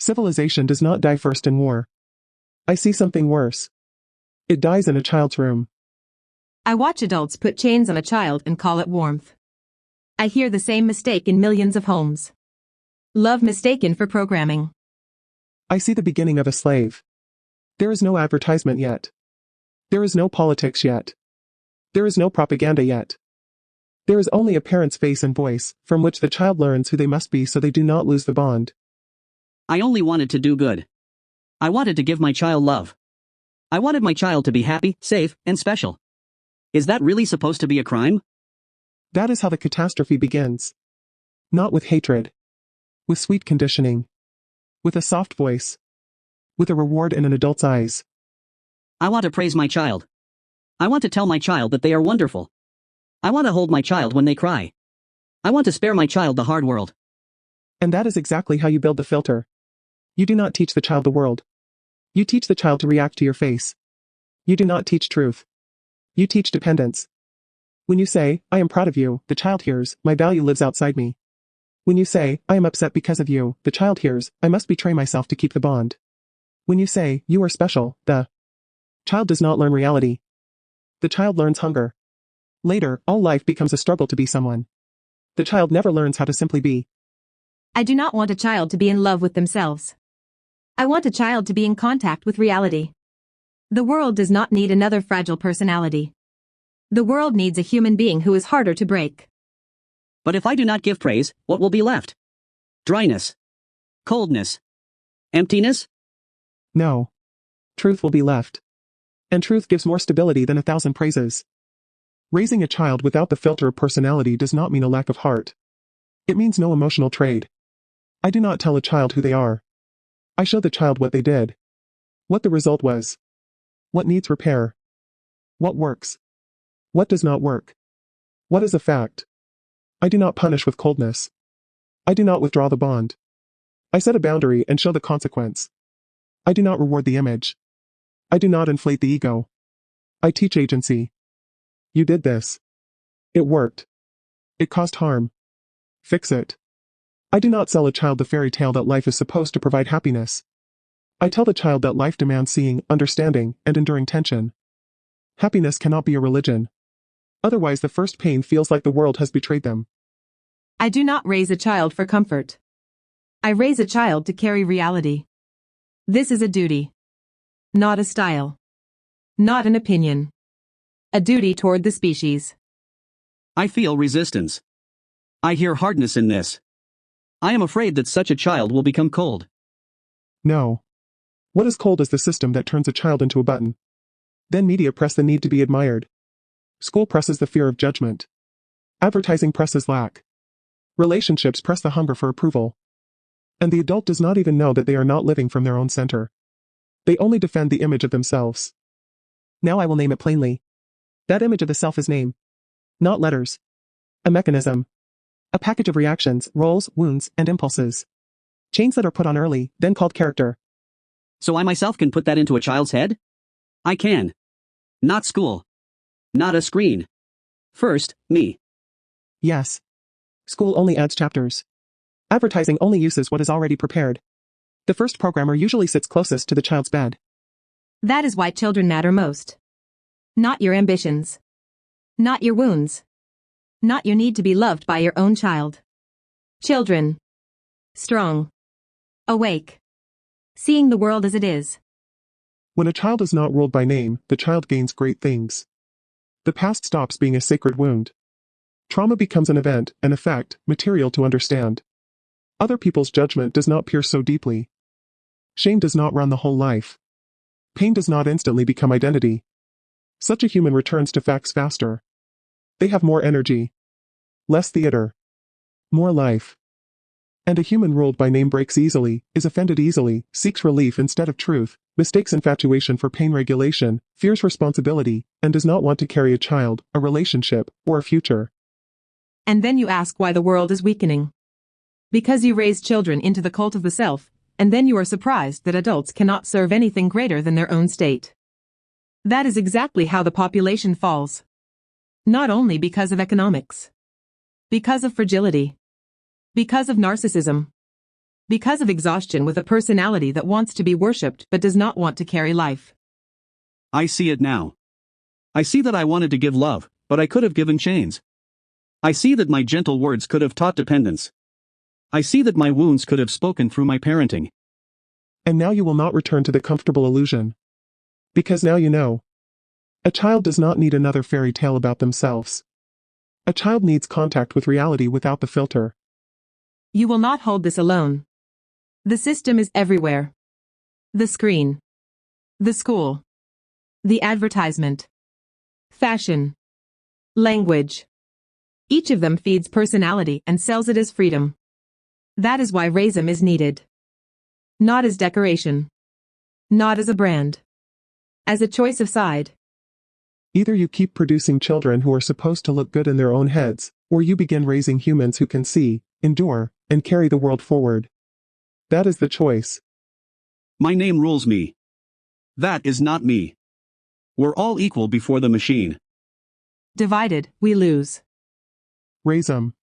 Civilization does not die first in war. I see something worse. It dies in a child's room. I watch adults put chains on a child and call it warmth. I hear the same mistake in millions of homes. Love mistaken for programming. I see the beginning of a slave. There is no advertisement yet. There is no politics yet. There is no propaganda yet. There is only a parent's face and voice, from which the child learns who they must be so they do not lose the bond. I only wanted to do good. I wanted to give my child love. I wanted my child to be happy, safe, and special. Is that really supposed to be a crime? That is how the catastrophe begins. Not with hatred. With sweet conditioning. With a soft voice. With a reward in an adult's eyes. I want to praise my child. I want to tell my child that they are wonderful. I want to hold my child when they cry. I want to spare my child the hard world. And that is exactly how you build the filter. You do not teach the child the world. You teach the child to react to your face. You do not teach truth. You teach dependence. When you say, I am proud of you, the child hears, my value lives outside me. When you say, I am upset because of you, the child hears, I must betray myself to keep the bond. When you say, you are special, the child does not learn reality. The child learns hunger. Later, all life becomes a struggle to be someone. The child never learns how to simply be. I do not want a child to be in love with themselves. I want a child to be in contact with reality. The world does not need another fragile personality. The world needs a human being who is harder to break. But if I do not give praise, what will be left? Dryness. Coldness. Emptiness? No. Truth will be left. And truth gives more stability than 1,000 praises. Raising a child without the filter of personality does not mean a lack of heart. It means no emotional trade. I do not tell a child who they are. I show the child what they did. What the result was. What needs repair. What works. What does not work. What is a fact. I do not punish with coldness. I do not withdraw the bond. I set a boundary and show the consequence. I do not reward the image. I do not inflate the ego. I teach agency. You did this. It worked. It caused harm. Fix it. I do not sell a child the fairy tale that life is supposed to provide happiness. I tell the child that life demands seeing, understanding, and enduring tension. Happiness cannot be a religion. Otherwise the first pain feels like the world has betrayed them. I do not raise a child for comfort. I raise a child to carry reality. This is a duty. Not a style. Not an opinion. A duty toward the species. I feel resistance. I hear hardness in this. I am afraid that such a child will become cold. No. What is cold is the system that turns a child into a button. Then media press the need to be admired. School presses the fear of judgment. Advertising presses lack. Relationships press the hunger for approval. And the adult does not even know that they are not living from their own center. They only defend the image of themselves. Now I will name it plainly. That image of the self is name. Not letters. A mechanism. A package of reactions, roles, wounds, and impulses. Chains that are put on early, then called character. So I myself can put that into a child's head? I can. Not school. Not a screen. First, me. Yes. School only adds chapters. Advertising only uses what is already prepared. The first programmer usually sits closest to the child's bed. That is why children matter most. Not your ambitions. Not your wounds. Not your need to be loved by your own child. Children. Strong. Awake. Seeing the world as it is. When a child is not ruled by name, the child gains great things. The past stops being a sacred wound. Trauma becomes an event, an effect, material to understand. Other people's judgment does not pierce so deeply. Shame does not run the whole life. Pain does not instantly become identity. Such a human returns to facts faster. They have more energy. Less theater. More life. And a human ruled by name breaks easily, is offended easily, seeks relief instead of truth, mistakes infatuation for pain regulation, fears responsibility, and does not want to carry a child, a relationship, or a future. And then you ask why the world is weakening. Because you raise children into the cult of the self, and then you are surprised that adults cannot serve anything greater than their own state. That is exactly how the population falls. Not only because of economics. Because of fragility. Because of narcissism. Because of exhaustion with a personality that wants to be worshipped but does not want to carry life. I see it now. I see that I wanted to give love, but I could have given chains. I see that my gentle words could have taught dependence. I see that my wounds could have spoken through my parenting. And now you will not return to the comfortable illusion. Because now you know. A child does not need another fairy tale about themselves. A child needs contact with reality without the filter. You will not hold this alone. The system is everywhere. The screen. The school. The advertisement. Fashion. Language. Each of them feeds personality and sells it as freedom. That is why RAZEM is needed. Not as decoration. Not as a brand. As a choice of side. Either you keep producing children who are supposed to look good in their own heads, or you begin raising humans who can see, endure, and carry the world forward. That is the choice. My name rules me. That is not me. We're all equal before the machine. Divided, we lose. RAZEM.